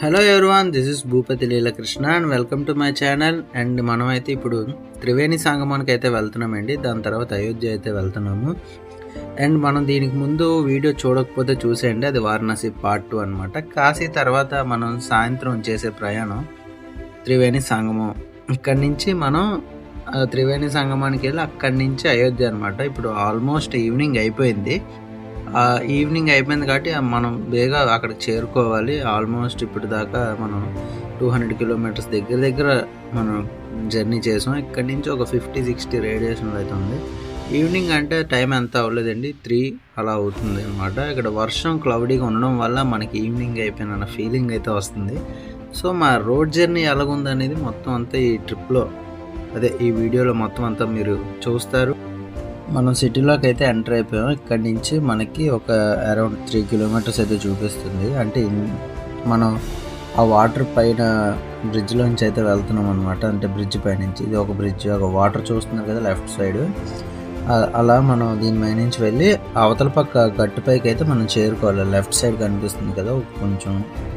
Hello everyone, this is Bhupathi Leelakrishna and welcome to my channel. And మనమైతే ఇప్పుడు త్రివేణి సంగమానికి అయితే వెళ్తున్నామండి. దాని తర్వాత అయోధ్య అయితే వెళ్తున్నాము. అండ్ మనం దీనికి ముందు వీడియో చూడకపోతే చూసేయండి, అది వారణాసి పార్ట్ 2 అనమాట. కాశీ తర్వాత మనం సాయంత్రం చేసే ప్రయాణం త్రివేణి సంగమం. ఇక్కడి నుంచి మనం త్రివేణి సంగమానికి వెళ్ళి అక్కడి నుంచి అయోధ్య అనమాట. ఇప్పుడు ఆల్మోస్ట్ ఈవినింగ్ అయిపోయింది. ఈవినింగ్ అయిపోయింది కాబట్టి మనం బేగా అక్కడికి చేరుకోవాలి. ఆల్మోస్ట్ ఇప్పుడు దాకా మనం 200 కిలోమీటర్స్ దగ్గర మనం జర్నీ చేసాం. ఇక్కడి నుంచి ఒక 50-60 రేడియేషన్లో అయితే ఉంది. ఈవినింగ్ అంటే టైం ఎంత అవ్వలేదండి, 3 అలా అవుతుంది అనమాట. ఇక్కడ వర్షం క్లౌడీగా ఉండడం వల్ల మనకి ఈవినింగ్ అయిపోయిన ఫీలింగ్ అయితే వస్తుంది. సో మా రోడ్ జర్నీ ఎలాగుందనేది మొత్తం అంతా ఈ ట్రిప్లో ఈ వీడియోలో మొత్తం అంతా మీరు చూస్తారు. మనం సిటీలోకి అయితే ఎంటర్ అయిపోయాం. ఇక్కడి నుంచి మనకి ఒక అరౌండ్ 3 కిలోమీటర్స్ అయితే చూపిస్తుంది. అంటే మనం ఆ వాటర్ పైన బ్రిడ్జ్లోంచి అయితే వెళ్తున్నాం అనమాట. అంటే బ్రిడ్జ్ పైనుంచి, ఇది ఒక బ్రిడ్జ్, ఒక వాటర్ చూస్తున్నారు కదా లెఫ్ట్ సైడ్, అలా మనం దీని పై నుంచి వెళ్ళి అవతల పక్క గట్టుపైకి అయితే మనం చేరుకోవాలి. లెఫ్ట్ సైడ్ కనిపిస్తుంది కదా కొంచెం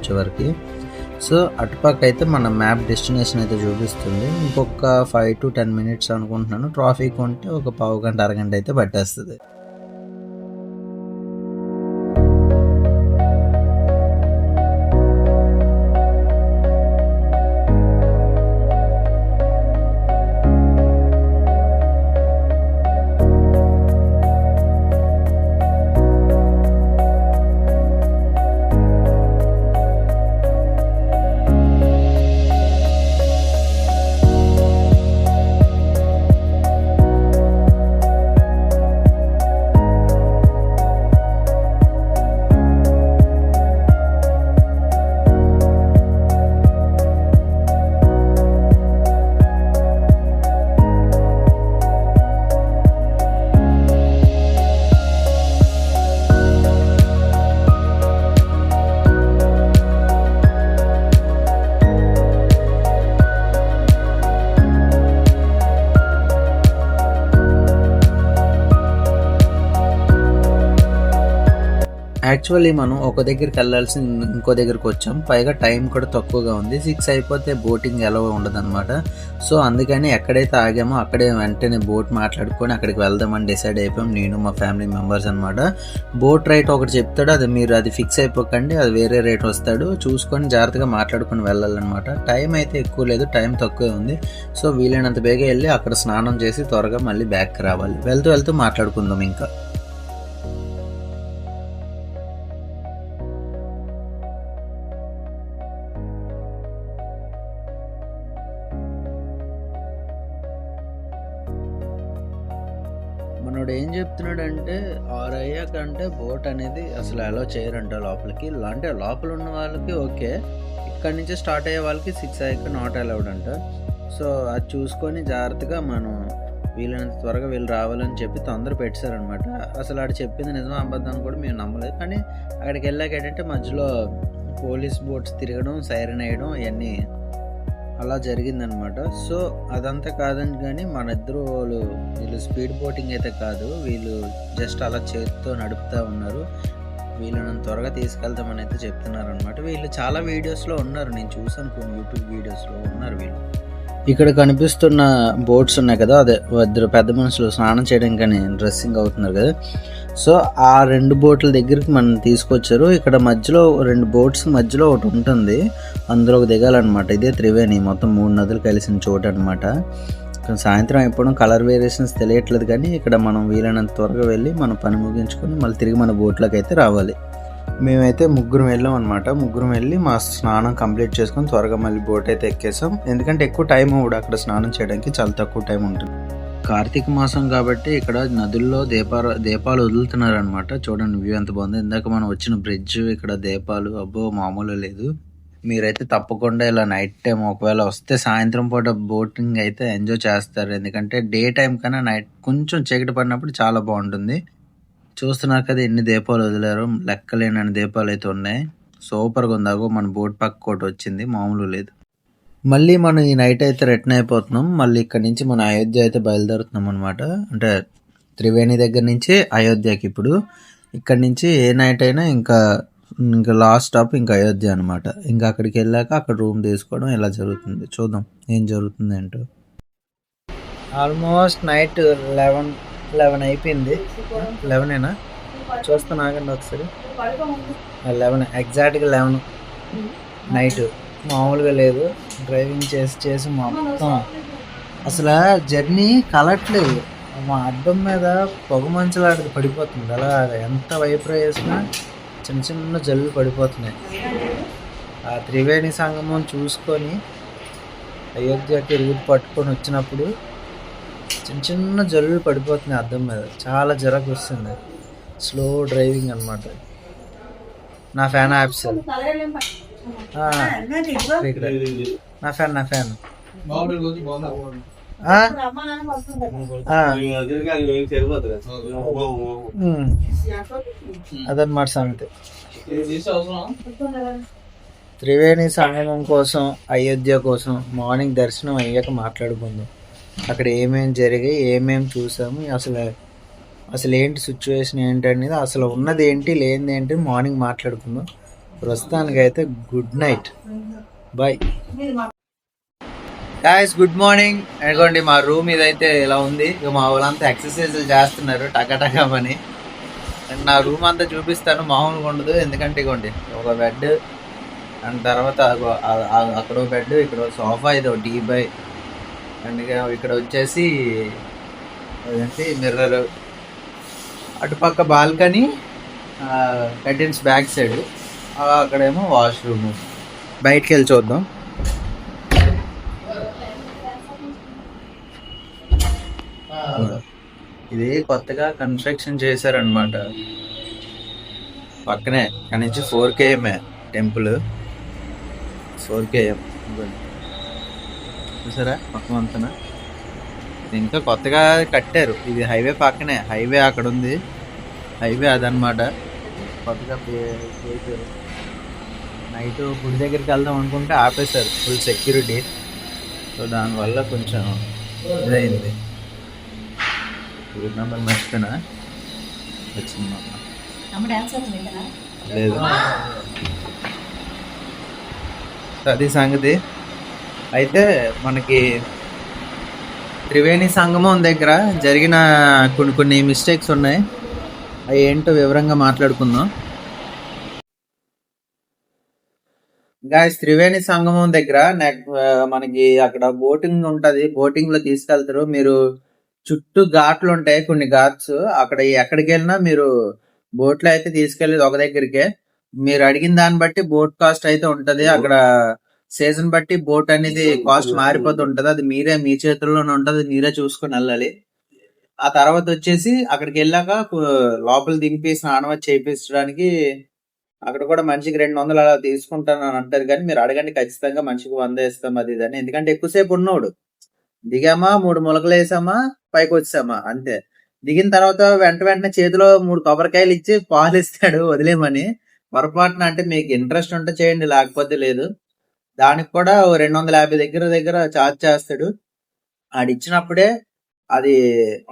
చివరికి. సో అటుపక్క అయితే మన మ్యాప్ డెస్టినేషన్ అయితే చూపిస్తుంది. ఇంకొక 5 to 10 మినిట్స్ అనుకుంటున్నాను. ట్రాఫిక్ ఉంటే ఒక పావు గంట అరగంట అయితే పట్టేస్తుంది. యాక్చువల్లీ మనం ఒక దగ్గరికి వెళ్ళాల్సి ఇంకో దగ్గరికి వచ్చాం. పైగా టైం కూడా తక్కువగా ఉంది. 6 అయిపోతే బోటింగ్ ఎలా ఉండదు అనమాట. సో అందుకని ఎక్కడైతే ఆగామో అక్కడే వెంటనే బోట్ మాట్లాడుకొని అక్కడికి వెళ్దామని డిసైడ్ అయిపోయాం, నేను మా ఫ్యామిలీ మెంబర్స్ అనమాట. బోట్ రైట్ ఒకటి చెప్తాడు, అది ఫిక్స్ అయిపోకండి, అది వేరే రేట్ వస్తాడు, చూసుకొని జాగ్రత్తగా మాట్లాడుకొని వెళ్ళాలన్నమాట. టైం అయితే ఎక్కువ లేదు, టైం తక్కువే ఉంది. సో వీలైనంత బేగా వెళ్ళి అక్కడ స్నానం చేసి త్వరగా మళ్ళీ బ్యాక్ రావాలి. వెళ్తూ మాట్లాడుకుందాం ఇంకా. మనోడు ఏం చెప్తున్నాడంటే 6 అయ్యాకంటే బోట్ అనేది అసలు అలో చేయరంట లోపలికి. అంటే లోపల ఉన్న వాళ్ళకి ఓకే, ఇక్కడి నుంచి స్టార్ట్ అయ్యే వాళ్ళకి 6 అయ్యాక నాట్ అలౌడ్ అంట. సో అది చూసుకొని జాగ్రత్తగా మనం వీలైనంత త్వరగా వీళ్ళు రావాలని చెప్పి తొందర పెట్టారనమాట. అసలు ఆడు చెప్పింది నిజమో అబద్ధాన్ని కూడా మేము నమ్మలేదు. కానీ అక్కడికి వెళ్ళాక ఏంటంటే మధ్యలో పోలీస్ బోట్స్ తిరగడం, సైరన్ వేయడం ఇవన్నీ అలా జరిగిందనమాట. సో అదంతా కాదని కానీ మన ఇద్దరు వీళ్ళు స్పీడ్ బోటింగ్ అయితే కాదు, వీళ్ళు జస్ట్ అలా చేతితో నడుపుతూ ఉన్నారు. వీళ్ళని త్వరగా తీసుకెళ్తామని అయితే చెప్తున్నారు అనమాట. వీళ్ళు చాలా వీడియోస్లో ఉన్నారు, నేను చూసాను కొన్ని యూట్యూబ్ వీడియోస్లో ఉన్నారు వీళ్ళు. ఇక్కడ కనిపిస్తున్న బోట్స్ ఉన్నాయి కదా, ఇద్దరు పెద్ద మనుషులు స్నానం చేయడానికి డ్రెస్సింగ్ అవుతున్నారు కదా. సో ఆ 2 బోట్ల దగ్గరికి మనం తీసుకొచ్చారు. ఇక్కడ మధ్యలో 2 బోట్స్ మధ్యలో ఒకటి ఉంటుంది, అందులోకి దిగాలన్నమాట. ఇదే త్రివేణి, మొత్తం 3 నదులు కలిసిన చోటు అనమాట. సాయంత్రం అయిపోవడం కలర్ వేరియేషన్స్ తెలియట్లేదు, కానీ ఇక్కడ మనం వీలైనంత త్వరగా వెళ్ళి మన పని ముగించుకొని మళ్ళీ తిరిగి మన బోట్లోకి అయితే రావాలి. మేమైతే ముగ్గురం వెళ్ళాం అనమాట. ముగ్గురం వెళ్ళి మా స్నానం కంప్లీట్ చేసుకొని త్వరగా మళ్ళీ బోట్ అయితే ఎక్కేసాం. ఎందుకంటే ఎక్కువ టైం అవ్వదు అక్కడ స్నానం చేయడానికి, చాలా తక్కువ టైం ఉంటుంది. కార్తీక మాసం కాబట్టి ఇక్కడ నదుల్లో దీపాలు వదులుతున్నారు అనమాట. చూడండి వ్యూ ఎంత బాగుంది. ఇందాక మనం వచ్చిన బ్రిడ్జ్, ఇక్కడ దీపాలు అబ్బో మామూలు లేదు. మీరైతే తప్పకుండా ఇలా నైట్ టైం ఒకవేళ వస్తే సాయంత్రం పూట బోటింగ్ అయితే ఎంజాయ్ చేస్తారు. ఎందుకంటే డే టైం కన్నా నైట్ కొంచెం చీకటి పడినప్పుడు చాలా బాగుంటుంది. చూస్తున్నారు కదా ఎన్ని దీపాలు వదిలారు, లెక్కలేనన్ని దీపాలు అయితే ఉన్నాయి. సూపర్గా ఉంది. మన బోట్ పక్క ఒకటి వచ్చింది, మామూలు లేదు. మళ్ళీ మనం ఈ నైట్ అయితే రిటర్న్ అయిపోతున్నాం. మళ్ళీ ఇక్కడ నుంచి మనం అయోధ్య అయితే బయలుదేరుతున్నాం అనమాట. అంటే త్రివేణి దగ్గర నుంచి అయోధ్యకి ఇప్పుడు ఇక్కడ నుంచి ఏ నైట్ అయినా ఇంకా ఇంకా లాస్ట్ స్టాప్ ఇంకా అయోధ్య అనమాట. ఇంకా అక్కడికి వెళ్ళాక అక్కడ రూమ్ తీసుకోవడం ఇలా జరుగుతుంది. చూద్దాం ఏం జరుగుతుంది ఏంటో. ఆల్మోస్ట్ నైట్ 11 అయిపోయింది. 11ఏనా చూస్తాను ఆగండి ఒకసారి. 11 ఎగ్జాక్ట్గా 11 నైట్. మామూలుగా లేదు, డ్రైవింగ్ చేసి మొత్తం అసలు జర్నీ కలట్లేదు. మా అద్దం మీద పొగ మంచులాంటిది పడిపోతుంది. అలా ఎంత వైపు వేసినా చిన్న చిన్న జల్లు పడిపోతున్నాయి. ఆ త్రివేణి సంగమం చూసుకొని అయోధ్యకి రూట్ పట్టుకొని వచ్చినప్పుడు చిన్న చిన్న జల్లులు పడిపోతున్నాయి అద్దం మీద. చాలా జరకు వస్తుంది. స్లో డ్రైవింగ్ అనమాట. నా ఫ్యాన్ యాప్స్ నా ఫ్యాన్ అదనమాట సంగతి. త్రివేణి సంగమం కోసం, అయోధ్య కోసం మార్నింగ్ దర్శనం అయ్యాక మాట్లాడుకుందాం. అక్కడ ఏమేమి జరిగాయి, ఏమేమి చూసాము, అసలు ఏంటి సిచ్యువేషన్ ఏంటి అనేది, అసలు ఉన్నది ఏంటి లేనిది ఏంటి మార్నింగ్ మాట్లాడుకుందాం. ప్రస్తుతానికైతే good night, bye guys. Good morning. అనుకోండి మా రూమ్ ఇదైతే ఇలా ఉంది. ఇక మా వాళ్ళంతా ఎక్సర్సైజులు చేస్తున్నారు టకటకమని. నా రూమ్ అంతా చూపిస్తాను, మామూలుగా ఉండదు. ఎందుకంటే ఇగోండి ఒక బెడ్, అండ్ తర్వాత అక్కడ బెడ్, ఇక్కడ సోఫా, ఇది ఒక టీబై, అండ్ ఇక్కడ వచ్చేసి అదేంటి మిర్రర్, అటుపక్క బాల్కనీ, కర్టెన్స్ బ్యాక్ సైడ్, అక్కడేమో వాష్రూమ్. బయటికి వెళ్ళి చూద్దాం. ఇది కొత్తగా కన్స్ట్రక్షన్ చేశారనమాట. పక్కనే అక్కడి నుంచి 4 km టెంపుల్. 4 km చూసారా పక్కన అంతనా. ఇంకా కొత్తగా కట్టారు. ఇది హైవే పక్కనే, హైవే అక్కడ ఉంది, హైవే అదనమాట. కొత్తగా చేశారు. నైట్ గుడి దగ్గరికి వెళ్దాం అనుకుంటే ఆపేశారు, ఫుల్ సెక్యూరిటీ. సో దానివల్ల కొంచెం ఇదైంది. రూట్ నెంబర్ మర్చిపోయినా వచ్చింది లేదు. అది సంగతి. అయితే మనకి త్రివేణి సంగమం దగ్గర జరిగిన కొన్ని మిస్టేక్స్ ఉన్నాయి. అవి ఏంటో వివరంగా మాట్లాడుకుందాం. గాయస్, త్రివేణి సంగమం దగ్గర మనకి అక్కడ బోటింగ్ ఉంటది. బోటింగ్ లో తీసుకెళ్తారు. మీరు చుట్టూ ఘాట్లు ఉంటాయి, కొన్ని ఘాట్స్. అక్కడ ఎక్కడికి వెళ్ళినా మీరు బోట్లో అయితే తీసుకెళ్ళేది ఒక దగ్గరికే. మీరు అడిగిన దాన్ని బట్టి బోట్ కాస్ట్ అయితే ఉంటది. అక్కడ సీజన్ బట్టి బోట్ అనేది కాస్ట్ మారిపోతుంటది. అది మీ చేతుల్లోనే ఉంటది, మీరే చూసుకొని వెళ్ళాలి. ఆ తర్వాత వచ్చేసి అక్కడికి వెళ్ళాక లోపల దింపి స్నానం చేయించడానికి అక్కడ కూడా మనిషికి 200 అలా తీసుకుంటాను అని అంటారు. కానీ మీరు అడగండి, ఖచ్చితంగా మనిషికి 100 ఇస్తాం అది ఇదని. ఎందుకంటే ఎక్కువసేపు ఉన్నోడు. దిగామా, 3 ములకలు వేసామా, పైకి వచ్చామా అంతే. దిగిన తర్వాత వెంటనే చేతిలో 3 కొబ్బరికాయలు ఇచ్చి పాలు ఇస్తాడు వదిలేమని. పొరపాటున అంటే మీకు ఇంట్రెస్ట్ ఉంటే చేయండి, లేకపోతే లేదు. దానికి కూడా 250 దగ్గర ఛార్జ్ చేస్తాడు. ఆడిచ్చినప్పుడే అది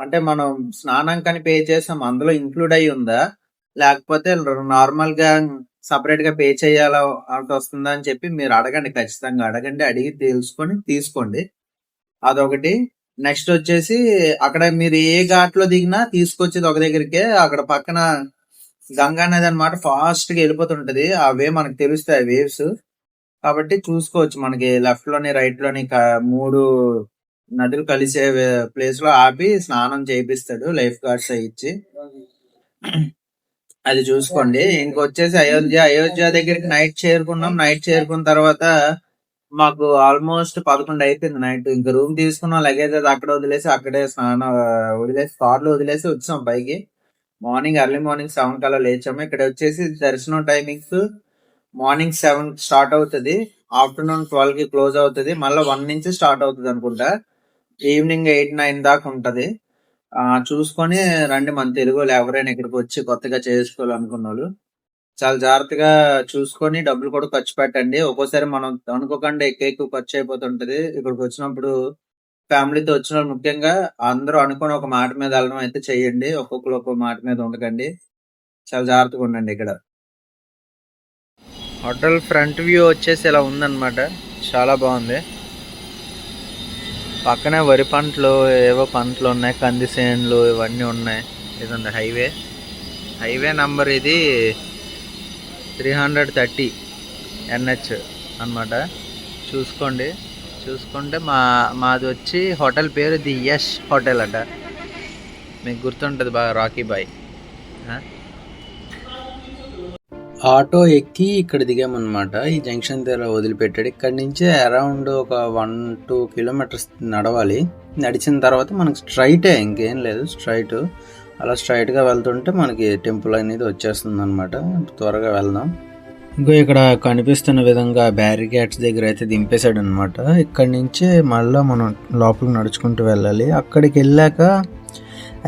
అంటే మనం స్నానం కని పే చేసాం, అందులో ఇంక్లూడ్ అయి ఉందా, లేకపోతే నార్మల్ గా సపరేట్ గా పే చేయాలా అంత వస్తుందా అని చెప్పి మీరు అడగండి, ఖచ్చితంగా అడగండి. అడిగి తెలుసుకొని తీసుకోండి. అదొకటి. నెక్స్ట్ వచ్చేసి అక్కడ మీరు ఏ ఘాట్ లో దిగినా తీసుకొచ్చేది ఒక దగ్గరికే. అక్కడ పక్కన గంగా నది అనమాట, ఫాస్ట్ గా వెళ్ళిపోతుంటది. ఆ వే మనకు తెలుస్తాయి వేవ్స్, కాబట్టి చూసుకోవచ్చు. మనకి లెఫ్ట్ లోని రైట్ లోని 3 నదులు కలిసే ప్లేస్ లో ఆపి స్నానం చేయిస్తాడు, లైఫ్ గార్డ్స్ ఇచ్చి. అది చూసుకోండి. ఇంకొచ్చేసి అయోధ్య దగ్గరికి నైట్ చేరుకున్నాం. నైట్ చేరుకున్న తర్వాత మాకు ఆల్మోస్ట్ 11 అయిపోయింది నైట్. ఇంకా రూమ్ తీసుకున్నాం, లగేజ్ అది అక్కడ వదిలేసి, అక్కడే స్నానం వదిలేసి, కార్లో వదిలేసి వచ్చాం పైకి. ఎర్లీ మార్నింగ్ 7 కల్లా లేచాము. ఇక్కడ వచ్చేసి దర్శనం టైమింగ్స్ మార్నింగ్ 7 స్టార్ట్ అవుతుంది, ఆఫ్టర్నూన్ 12 కి క్లోజ్ అవుతుంది, మళ్ళీ 1 నుంచి స్టార్ట్ అవుతుంది అనుకుంటా. ఈవినింగ్ 8-9 దాకా ఉంటది. చూసుకొని రండి, మన తెలుగు వాళ్ళు ఎవరైనా ఇక్కడికి వచ్చి కొత్తగా చేసుకోవాలనుకున్న వాళ్ళు చాలా జాగ్రత్తగా చూసుకొని డబ్బులు కూడా ఖర్చు పెట్టండి. ఒక్కోసారి మనం అనుకోకుండా ఎక్కువ ఖర్చు అయిపోతుంటది. ఇక్కడికి వచ్చినప్పుడు ఫ్యామిలీతో వచ్చిన వాళ్ళు ముఖ్యంగా అందరూ అనుకుని ఒక మాట మీద వెళ్ళడం అయితే చెయ్యండి. ఒక్కొక్కరు ఒక్కొక్క మాట మీద ఉండకండి. చాలా జాగ్రత్తగా ఉండండి ఇక్కడ. హోటల్ ఫ్రంట్ వ్యూ వచ్చేసి ఇలా ఉందన్నమాట. చాలా బాగుంది. పక్కనే వరి పంటలు, ఏవో పంటలు ఉన్నాయి, కంది చేనులు ఇవన్నీ ఉన్నాయి. ఇదండి హైవే నంబర్ ఇది 330 NH అన్నమాట. చూసుకుంటే మాది వచ్చి హోటల్ పేరు ది యష్ హోటల్ అట. మీకు గుర్తుంటుంది బాగా, రాకీ బాయ్. ఆటో ఎక్కి ఇక్కడ దిగామన్నమాట. ఈ జంక్షన్ దగ్గర వదిలిపెట్టాడు. ఇక్కడి నుంచి అరౌండ్ ఒక 1-2 కిలోమీటర్స్ నడవాలి. నడిచిన తర్వాత మనకి స్ట్రైటే, ఇంకేం లేదు, అలా స్ట్రైట్గా వెళ్తుంటే మనకి టెంపుల్ అనేది వచ్చేస్తుంది అనమాట. త్వరగా వెళ్దాం. ఇంకో ఇక్కడ కనిపిస్తున్న విధంగా బ్యారికేడ్స్ దగ్గర అయితే దింపేశాడు అనమాట. ఇక్కడి నుంచి మళ్ళీ మనం లోపలికి నడుచుకుంటూ వెళ్ళాలి. అక్కడికి వెళ్ళాక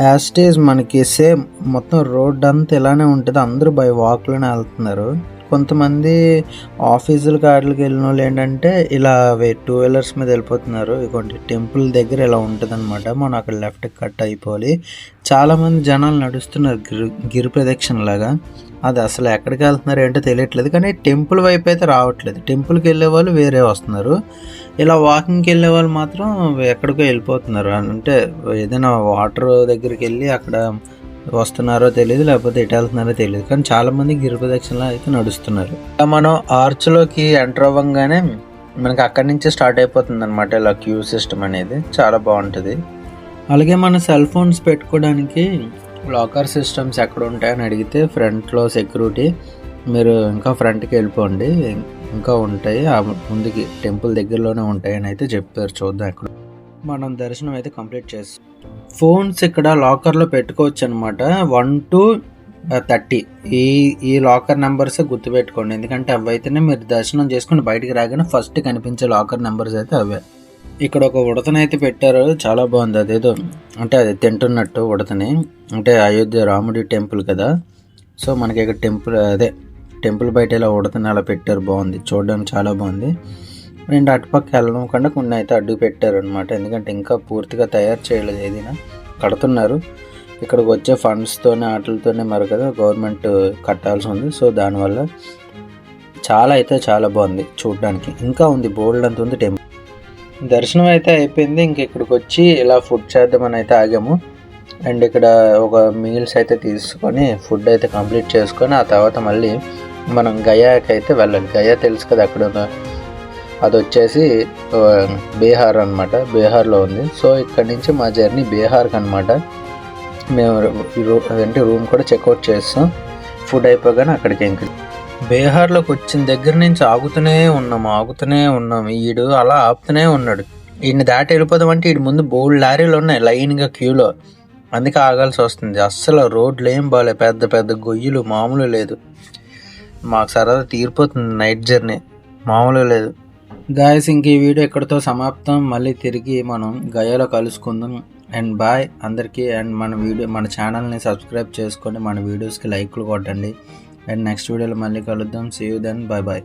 యాస్టేజ్ మనకి సేమ్ మొత్తం రోడ్ అంతా ఇలానే ఉంటుంది. అందరూ బై వాక్లోనే వెళ్తున్నారు. కొంతమంది ఆఫీసులకి వాటికి వెళ్ళిన వాళ్ళు ఏంటంటే ఇలా 2 వీలర్స్ మీద వెళ్ళిపోతున్నారు. ఇటువంటి టెంపుల్ దగ్గర ఇలా ఉంటుంది అనమాట. మనం అక్కడ లెఫ్ట్కి కట్ అయిపోవాలి. చాలామంది జనాలు నడుస్తున్నారు గిరి ప్రదక్షిణ లాగా. అది అసలు ఎక్కడికి వెళ్తున్నారు ఏంటో తెలియట్లేదు. కానీ టెంపుల్ వైపు అయితే రావట్లేదు. టెంపుల్కి వెళ్ళే వాళ్ళు వేరే వస్తున్నారు. ఇలా వాకింగ్కి వెళ్ళే వాళ్ళు మాత్రం ఎక్కడికో వెళ్ళిపోతున్నారు. అంటే ఏదైనా వాటర్ దగ్గరికి వెళ్ళి అక్కడ వస్తున్నారో తెలియదు, లేకపోతే ఎటు వెళ్తున్నారో తెలియదు. కానీ చాలామంది గిరి ప్రదక్షిణలో అయితే నడుస్తున్నారు. మనం ఆర్చ్లోకి ఎంటర్ అవ్వగానే మనకి అక్కడి నుంచే స్టార్ట్ అయిపోతుంది అనమాట. ఇలా క్యూ సిస్టమ్ అనేది చాలా బాగుంటుంది. అలాగే మన సెల్ ఫోన్స్ పెట్టుకోవడానికి లాకర్ సిస్టమ్స్ ఎక్కడ ఉంటాయని అడిగితే ఫ్రంట్లో సెక్యూరిటీ, మీరు ఇంకా ఫ్రంట్కి వెళ్ళిపోండి, ఇంకా ఉంటాయి ముందుకి టెంపుల్ దగ్గరలోనే ఉంటాయి అని అయితే చెప్పారు. చూద్దాం. ఎక్కడ మనం దర్శనం అయితే కంప్లీట్ చేస్తాం. ఫోన్స్ ఇక్కడ లాకర్లో పెట్టుకోవచ్చు అనమాట. 1 to 30 ఈ లాకర్ నెంబర్సే గుర్తుపెట్టుకోండి. ఎందుకంటే అవైతేనే మీరు దర్శనం చేసుకుని బయటికి రాగానే ఫస్ట్ కనిపించే లాకర్ నెంబర్స్ అయితే అవే. ఇక్కడ ఒక ఉడతనైతే పెట్టారు, చాలా బాగుంది. అదేదో అంటే అది తింటున్నట్టు ఉడతని. అంటే అయోధ్య రాముడి టెంపుల్ కదా, సో మనకి ఇక్కడ టెంపుల్ బయట ఇలా ఉడతని అలా పెట్టారు. బాగుంది, చూడడానికి చాలా బాగుంది. రెండు అటుపక్క వెళ్ళడం కన్నా కొన్ని అయితే అడ్డు పెట్టారు అనమాట. ఎందుకంటే ఇంకా పూర్తిగా తయారు చేయలేదు, ఏదైనా కడుతున్నారు. ఇక్కడికి వచ్చే ఫండ్స్తోనే వాటితోనే మరి కదా గవర్నమెంట్ కట్టాల్సి ఉంది. సో దానివల్ల చాలా బాగుంది చూడడానికి. ఇంకా ఉంది, బోల్డ్ అంత ఉంది టెంపుల్. దర్శనం అయితే అయిపోయింది. ఇంక ఇక్కడికి వచ్చి ఇలా ఫుడ్ చేద్దామని అయితే ఆగాము. అండ్ ఇక్కడ ఒక మీల్స్ అయితే తీసుకొని ఫుడ్ అయితే కంప్లీట్ చేసుకొని ఆ తర్వాత మళ్ళీ మనం గయాకి అయితే వెళ్ళాలి. గయా తెలుసు కదా, అక్కడ అది వచ్చేసి బీహార్ అనమాట. బీహార్లో ఉంది. సో ఇక్కడ నుంచి మా జర్నీ బీహార్కి అనమాట. మేము రూమ్ కూడా చెక్అవుట్ చేస్తాం. ఫుడ్ అయిపోగానే అక్కడికి ఇంక బీహార్లోకి వచ్చిన దగ్గర నుంచి ఆగుతూనే ఉన్నాం. ఈడు అలా ఆపుతూనే ఉన్నాడు. ఈయన దాటి వెళ్ళిపోదాం అంటే ఈడు ముందు బోల్డ్ లారీలు ఉన్నాయి లైన్గా క్యూలో, అందుకే ఆగాల్సి వస్తుంది. అస్సలు రోడ్లు ఏం బాగాలే, పెద్ద గొయ్యలు, మామూలు లేదు. మాకు సరదా తీరిపోతుంది నైట్ జర్నీ, మామూలు లేదు. గాయస్, ఇంక ఈ వీడియో ఎక్కడితో సమాప్తం. మళ్ళీ తిరిగి మనం గయాలో కలుసుకుందాం. అండ్ బాయ్ అందరికీ. అండ్ మన ఛానల్ని సబ్స్క్రైబ్ చేసుకొని మన వీడియోస్కి లైక్లు కొట్టండి. అండ్ నెక్స్ట్ వీడియోలో మళ్ళీ కలుద్దాం. See you then, bye.